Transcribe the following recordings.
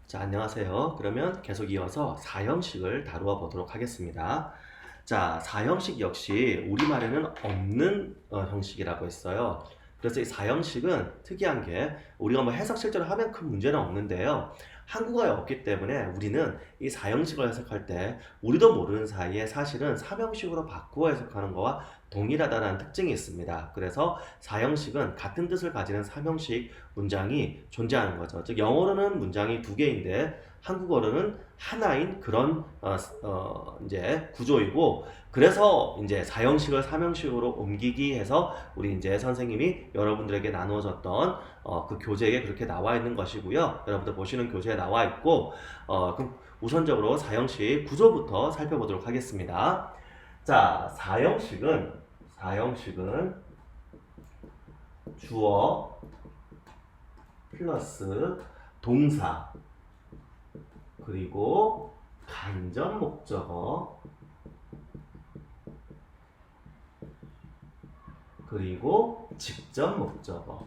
자, 안녕하세요. 그러면 계속 이어서 사형식을 다루어 보도록 하겠습니다. 자, 사형식 역시 우리말에는 없는 형식이라고 했어요. 그래서 이 사형식은 특이한 게 우리가 뭐 해석 실제로 하면 큰 문제는 없는데요. 한국어에 없기 때문에 우리는 이 사형식을 해석할 때 우리도 모르는 사이에 사실은 삼형식으로 바꾸어 해석하는 거와 동일하다는 특징이 있습니다. 그래서 사형식은 같은 뜻을 가지는 삼형식 문장이 존재하는 거죠. 즉 영어로는 문장이 두 개인데 한국어로는 하나인 그런 이제 구조이고, 그래서 이제 사형식을 삼형식으로 옮기기 해서 우리 이제 선생님이 여러분들에게 나누어졌던 그 교재에 그렇게 나와 있는 것이고요. 여러분들 보시는 교재에 나와 있고, 그럼 우선적으로 사형식 구조부터 살펴보도록 하겠습니다. 자, 사형식은 주어 플러스 동사 그리고 간접 목적어 그리고 직접 목적어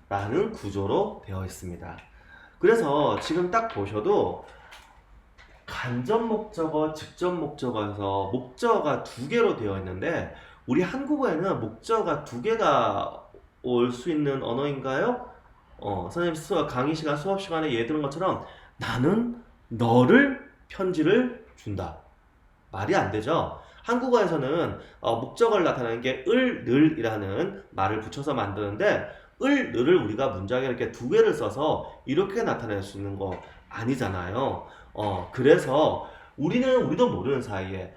라는 구조로 되어 있습니다. 그래서 지금 딱 보셔도 간접 목적어, 직접 목적어에서 목적어가 두 개로 되어 있는데, 우리 한국어에는 목적어가 두 개가 올 수 있는 언어인가요? 선생님 강의 시간, 수업 시간에 예를 들은 것처럼 나는 너를 편지를 준다. 말이 안 되죠? 한국어에서는 목적어를 나타내는 게 을, 늘이라는 말을 붙여서 만드는데, 을, 늘을 우리가 문장에 이렇게 두 개를 써서 이렇게 나타낼 수 있는 거 아니잖아요. 그래서 우리도 모르는 사이에,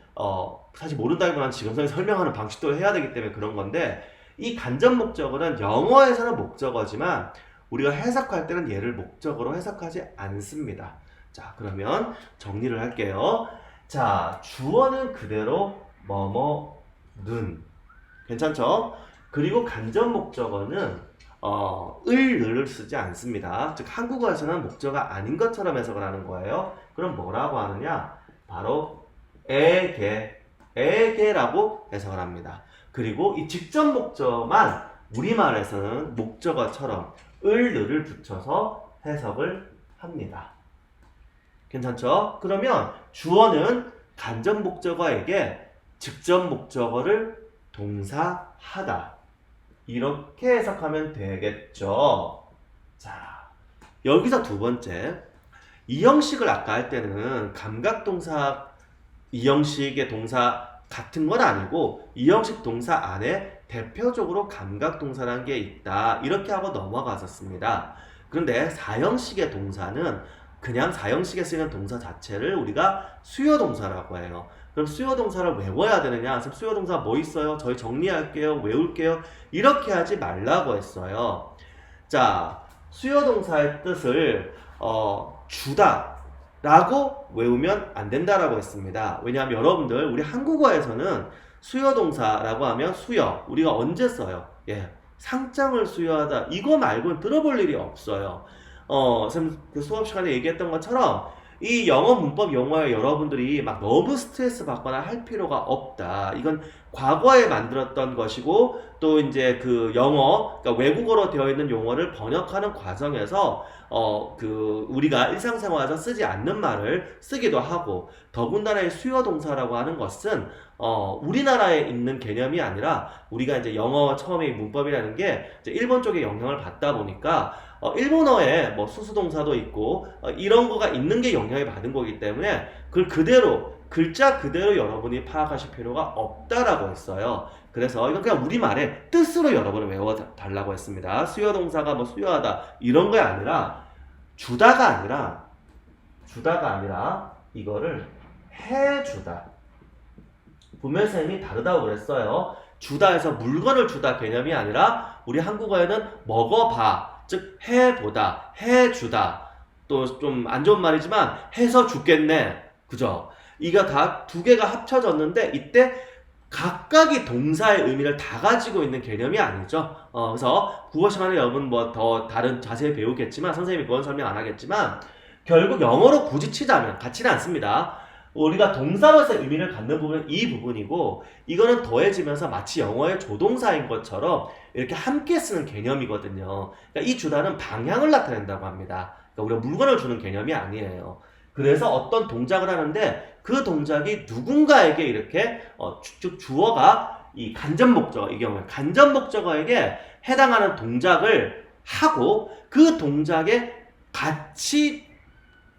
사실 모른다기보다는 지금 선생님이 설명하는 방식도 해야 되기 때문에 그런 건데, 이 간접 목적어는 영어에서는 목적어지만 우리가 해석할 때는 얘를 목적어로 해석하지 않습니다. 자, 그러면 정리를 할게요. 자, 주어는 그대로 뭐뭐는 괜찮죠? 그리고 간접 목적어는 을을 쓰지 않습니다. 즉 한국어에서는 목적어가 아닌 것처럼 해석을 하는 거예요. 그럼 뭐라고 하느냐? 바로 에게라고 해석을 합니다. 그리고 이 직접 목적어만 우리말에서는 목적어처럼 을을 붙여서 해석을 합니다. 괜찮죠? 그러면 주어는 간접 목적어에게 직접 목적어를 동사하다. 이렇게 해석하면 되겠죠. 자, 여기서 두 번째. 이 형식을 아까 할 때는 감각동사, 이 형식의 동사 같은 건 아니고 이 형식 동사 안에 대표적으로 감각동사라는 게 있다. 이렇게 하고 넘어갔었습니다. 그런데 사형식의 동사는 그냥 사형식에 쓰이는 동사 자체를 우리가 수요동사라고 해요. 그럼 수요동사를 외워야 되느냐? 수요동사 뭐 있어요? 저희 정리할게요. 외울게요. 이렇게 하지 말라고 했어요. 자, 수요동사의 뜻을 주다 라고 외우면 안 된다라고 했습니다. 왜냐하면 여러분들 우리 한국어에서는 수요동사라고 하면 수요, 우리가 언제 써요? 상장을 수요하다, 이거 말고는 들어볼 일이 없어요. 선생님 그 수업 시간에 얘기했던 것처럼 이 영어 문법 용어에 여러분들이 막 너무 스트레스 받거나 할 필요가 없다. 이건 과거에 만들었던 것이고, 또 이제 그 영어, 그러니까 외국어로 되어 있는 용어를 번역하는 과정에서 우리가 일상생활에서 쓰지 않는 말을 쓰기도 하고, 더군다나 수요 동사라고 하는 것은 우리나라에 있는 개념이 아니라 우리가 이제 영어 처음에 문법이라는 게 이제 일본 쪽에 영향을 받다 보니까 일본어에 뭐 수수동사도 있고 이런 거가 있는 게 영향을 받은 거기 때문에 그걸 그대로 글자 그대로 여러분이 파악하실 필요가 없다라고 했어요. 그래서 이건 그냥 우리말의 뜻으로 여러분을 외워달라고 했습니다. 수요동사가 뭐 수요하다 이런 게 아니라 주다가 아니라 이거를 해주다. 분명 선생님이 다르다고 그랬어요. 주다에서 물건을 주다 개념이 아니라 우리 한국어에는 먹어봐, 즉 해보다, 해주다. 또 좀 안 좋은 말이지만 해서 죽겠네. 그죠? 이거 다 두 개가 합쳐졌는데 이때 각각이 동사의 의미를 다 가지고 있는 개념이 아니죠. 그래서 국어 시간에 여러분 뭐 더 다른 자세히 배우겠지만 선생님이 그건 설명 안 하겠지만 결국 영어로 굳이 치자면 같지는 않습니다. 우리가 동사로서의 의미를 갖는 부분은 이 부분이고 이거는 더해지면서 마치 영어의 조동사인 것처럼 이렇게 함께 쓰는 개념이거든요. 그러니까 이 주다는 방향을 나타낸다고 합니다. 그러니까 우리가 물건을 주는 개념이 아니에요. 그래서 어떤 동작을 하는데 그 동작이 누군가에게 이렇게 주어가 이 간접 목적어, 이 경우에 간접 목적어에게 해당하는 동작을 하고 그 동작에 같이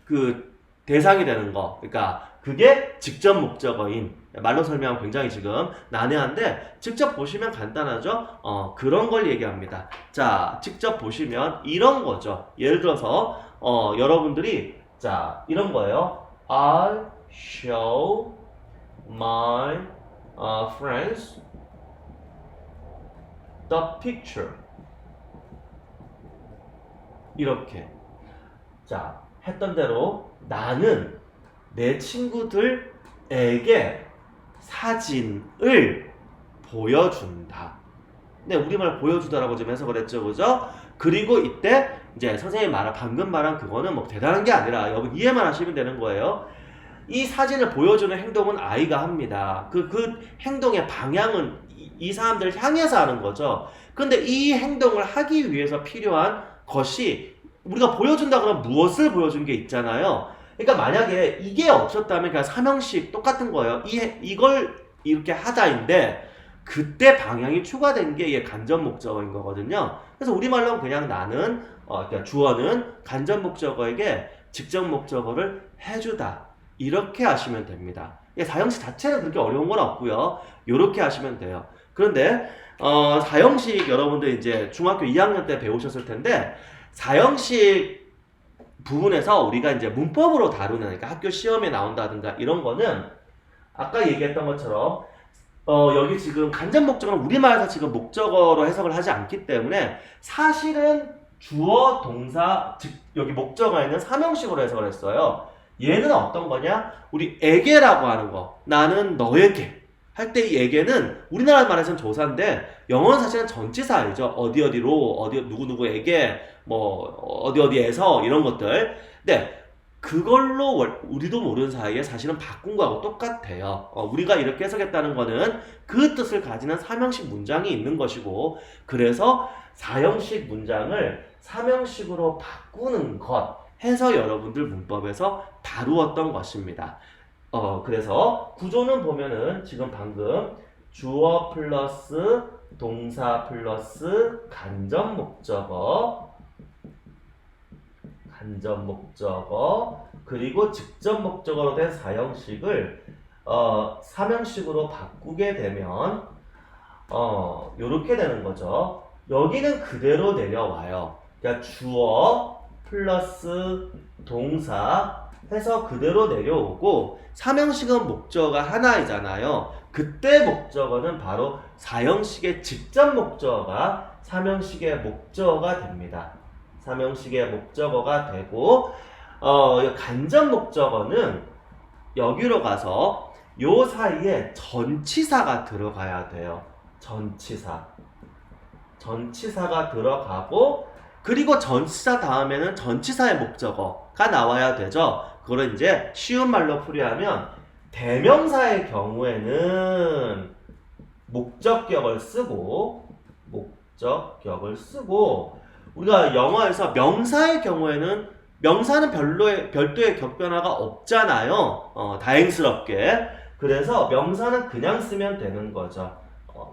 그 대상이 되는 거, 그러니까 그게 직접 목적어인, 말로 설명하면 굉장히 지금 난해한데 직접 보시면 간단하죠. 그런 걸 얘기합니다. 자, 직접 보시면 이런 거죠. 예를 들어서 여러분들이 자, 이런 거예요. I'll show my friends the picture. 이렇게. 자, 했던 대로 나는 내 친구들에게 사진을 보여준다. 네, 우리말 보여주다라고 지금 해석을 했죠, 그죠? 그리고 이때 이제 선생님이 방금 말한 그거는 뭐 대단한 게 아니라 여러분 이해만 하시면 되는 거예요. 이 사진을 보여주는 행동은 아이가 합니다. 그 행동의 방향은 이 사람들을 향해서 하는 거죠. 그런데 이 행동을 하기 위해서 필요한 것이 우리가 보여준다 그러면 무엇을 보여준 게 있잖아요. 그러니까 만약에 이게 없었다면 그냥 삼형식 똑같은 거예요. 이걸 이렇게 하자인데 그때 방향이 추가된 게 이게 간접 목적어인 거거든요. 그래서 우리말로는 그냥 나는 그러니까 주어는 간접 목적어에게 직접 목적어를 해주다. 이렇게 하시면 됩니다. 사형식 자체는 그렇게 어려운 건 없고요. 이렇게 하시면 돼요. 그런데 사형식 여러분들 이제 중학교 2학년 때 배우셨을 텐데 사형식 부분에서 우리가 이제 문법으로 다루는, 그러니까 학교 시험에 나온다든가 이런 거는 아까 얘기했던 것처럼 여기 지금 간접 목적어는 우리말에서 지금 목적어로 해석을 하지 않기 때문에 사실은 주어, 동사, 즉 여기 목적어에 있는 삼형식으로 해석을 했어요. 얘는 어떤 거냐? 우리 에게라고 하는 거. 나는 너에게. 할 때 이 에게는 우리나라 말에서는 조사인데 영어는 사실은 전치사이죠. 어디어디로, 누구누구에게, 뭐 어디어디에서 이런 것들. 근데 그걸로 우리도 모르는 사이에 사실은 바꾼 거하고 똑같아요. 우리가 이렇게 해석했다는 거는 그 뜻을 가지는 삼형식 문장이 있는 것이고 그래서 사형식 문장을 삼형식으로 바꾸는 것 해서 여러분들 문법에서 다루었던 것입니다. 그래서 구조는 보면은 지금 방금 주어 플러스 동사 플러스 간접 목적어 그리고 직접 목적어로 된 사형식을 삼형식으로 바꾸게 되면 요렇게 되는 거죠. 여기는 그대로 내려와요. 그러니까 주어 플러스 동사 해서 그대로 내려오고 삼형식은 목적어가 하나이잖아요. 그때 목적어는 바로 사형식의 직접 목적어가 삼형식의 목적어가 됩니다. 삼형식의 목적어가 되고 간접 목적어는 여기로 가서 요 사이에 전치사가 들어가야 돼요. 전치사가 들어가고 그리고 전치사 다음에는 전치사의 목적어가 나와야 되죠. 그걸 이제 쉬운 말로 풀이하면 대명사의 경우에는 목적격을 쓰고 우리가 영어에서 명사의 경우에는 명사는 별도의 격변화가 없잖아요. 다행스럽게. 그래서 명사는 그냥 쓰면 되는 거죠.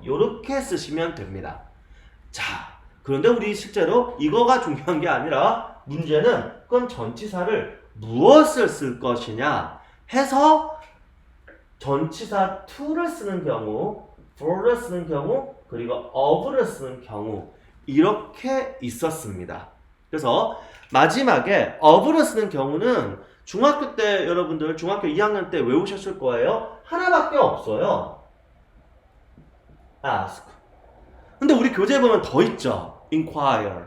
요렇게 쓰시면 됩니다. 자, 그런데 우리 실제로 이거가 중요한 게 아니라 문제는 그럼 전치사를 무엇을 쓸 것이냐 해서 전치사 to를 쓰는 경우, for를 쓰는 경우, 그리고 of를 쓰는 경우 이렇게 있었습니다. 그래서 마지막에 of를 쓰는 경우는 중학교 때 여러분들 중학교 2학년 때 외우셨을 거예요. 하나밖에 없어요. ask. 근데 우리 교재에 보면 더 있죠. inquire.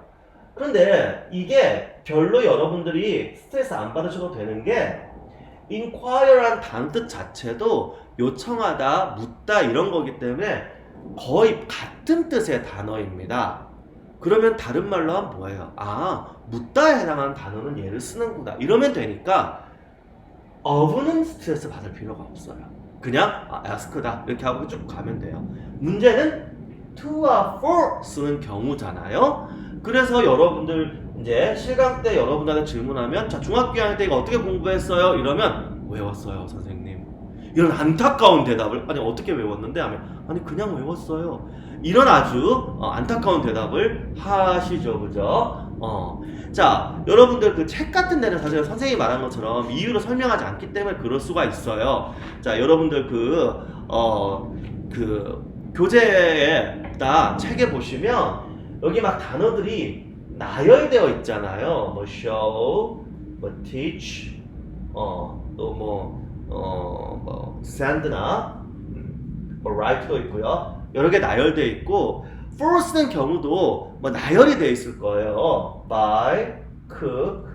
그런데 이게 별로 여러분들이 스트레스 안 받으셔도 되는 게 inquire란 단어 뜻 자체도 요청하다, 묻다 이런 거기 때문에 거의 같은 뜻의 단어입니다. 그러면 다른 말로 하면 뭐예요? 묻다에 해당하는 단어는 얘를 쓰는구나. 이러면 되니까 of는 스트레스 받을 필요가 없어요. 그냥 ask다 이렇게 하고 쭉 가면 돼요. 문제는 to와 for 쓰는 경우잖아요. 그래서 여러분들 이제 실강 때 여러분들한테 질문하면 자 중학교 2학년 때 이거 어떻게 공부했어요? 이러면 외웠어요 선생님. 이런 안타까운 대답을 아니 어떻게 외웠는데 하면 아니 그냥 외웠어요. 이런 아주 안타까운 대답을 하시죠, 그죠? 자, 여러분들 그 책 같은 데는 사실 선생님이 말한 것처럼 이유로 설명하지 않기 때문에 그럴 수가 있어요. 자, 여러분들 교재에다 책에 보시면 여기 막 단어들이 나열되어 있잖아요. 뭐 show, 뭐 teach, 또 뭐 send나 뭐 write도 있고요. 여러 개 나열되어 있고 for 쓰는 경우도 뭐 나열이 되어 있을 거예요. buy, cook,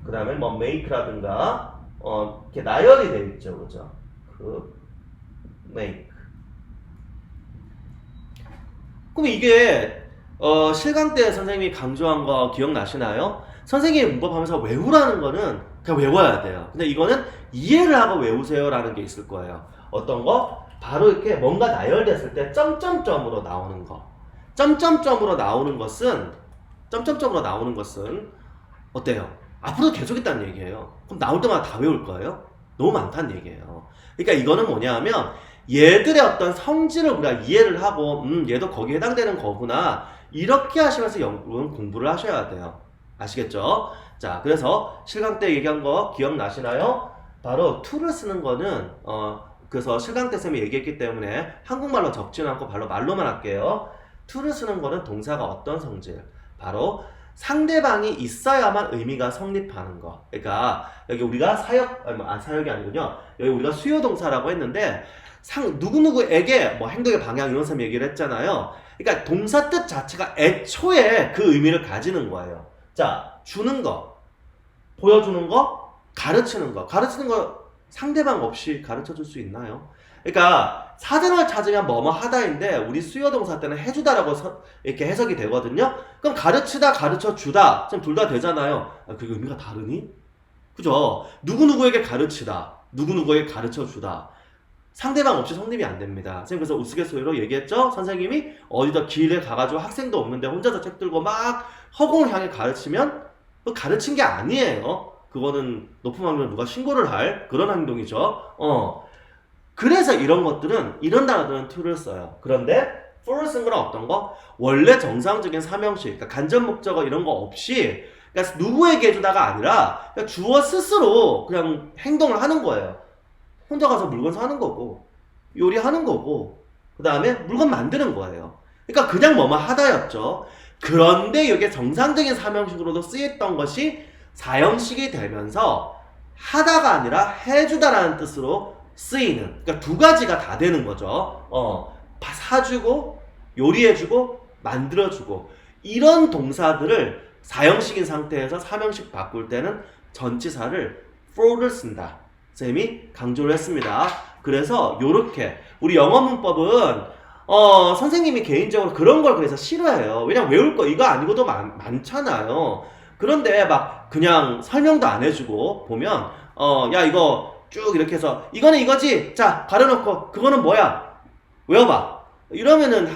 그 다음에 뭐 make라든가 이렇게 나열이 되어 있죠, 그죠? cook, make. 그럼 이게 실강 때 선생님이 강조한 거 기억나시나요? 선생님이 문법하면서 외우라는 거는 그냥 외워야 돼요. 근데 이거는 이해를 하고 외우세요라는 게 있을 거예요. 어떤 거? 바로 이렇게 뭔가 나열됐을 때 점점점으로 나오는 거. 점점점으로 나오는 것은 어때요? 앞으로 계속 있다는 얘기예요. 그럼 나올 때마다 다 외울 거예요? 너무 많다는 얘기예요. 그러니까 이거는 뭐냐 하면 얘들의 어떤 성질을 우리가 이해를 하고 얘도 거기에 해당되는 거구나 이렇게 하시면서 공부를 하셔야 돼요. 아시겠죠? 자, 그래서 실강 때 얘기한 거 기억나시나요? 바로 to를 쓰는 거는 그래서 실강 때 쌤이 얘기했기 때문에 한국말로 적지는 않고 바로 말로만 할게요. to를 쓰는 거는 동사가 어떤 성질? 바로 상대방이 있어야만 의미가 성립하는 거. 그러니까 여기 우리가 사역이 아니군요. 여기 우리가 수요 동사라고 했는데 누구누구에게 뭐 행동의 방향 이런 셈 얘기를 했잖아요. 그러니까 동사 뜻 자체가 애초에 그 의미를 가지는 거예요. 자, 주는 거, 보여주는 거, 가르치는 거 상대방 없이 가르쳐 줄 수 있나요? 그러니까 사전을 찾으면 뭐뭐 하다인데 우리 수요 동사 때는 해주다라고 이렇게 해석이 되거든요. 그럼 가르치다, 가르쳐 주다 지금 둘 다 되잖아요. 그게 의미가 다르니? 그죠? 누구누구에게 가르치다, 누구누구에게 가르쳐 주다. 상대방 없이 성립이 안 됩니다. 선생님 그래서 우스갯소리로 얘기했죠? 선생님이 어디다 길에 가가지고 학생도 없는데 혼자서 책 들고 막 허공을 향해 가르치면 그 가르친 게 아니에요. 그거는 높은 확률로 누가 신고를 할 그런 행동이죠. 그래서 이런 단어들은 to를 써요. 그런데 for를 쓴 거는 어떤 거? 원래 정상적인 삼형식, 그러니까 간접 목적어 이런 거 없이 그러니까 누구에게 해주다가 아니라 그냥 주어 스스로 그냥 행동을 하는 거예요. 혼자 가서 물건 사는 거고 요리하는 거고 그 다음에 물건 만드는 거예요. 그러니까 그냥 뭐뭐 하다였죠. 그런데 이게 정상적인 삼형식으로도 쓰였던 것이 사형식이 되면서 하다가 아니라 해주다라는 뜻으로 쓰이는, 그러니까 두 가지가 다 되는 거죠. 사주고 요리해주고 만들어주고 이런 동사들을 사형식인 상태에서 삼형식 바꿀 때는 전치사를 for를 쓴다. 쌤이 강조를 했습니다. 그래서 요렇게 우리 영어 문법은 선생님이 개인적으로 그런 걸 그래서 싫어해요. 왜냐면 외울 거 이거 아니고도 많잖아요. 그런데 막 그냥 설명도 안 해주고 보면 야 이거 쭉 이렇게 해서 이거는 이거지 자 가려놓고 그거는 뭐야 외워봐 이러면은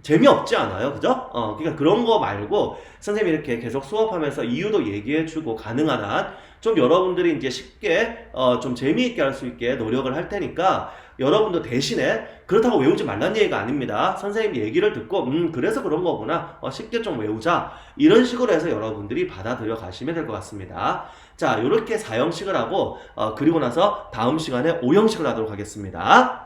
재미없지 않아요? 그죠? 그러니까 그런 거 말고 선생님이 이렇게 계속 수업하면서 이유도 얘기해주고 가능한 한 좀 여러분들이 이제 쉽게 좀 재미있게 할 수 있게 노력을 할 테니까 여러분도 대신에 그렇다고 외우지 말란 얘기가 아닙니다. 선생님 얘기를 듣고 그래서 그런 거구나 쉽게 좀 외우자 이런 식으로 해서 여러분들이 받아들여 가시면 될 것 같습니다. 자, 이렇게 4형식을 하고 그리고 나서 다음 시간에 5형식을 하도록 하겠습니다.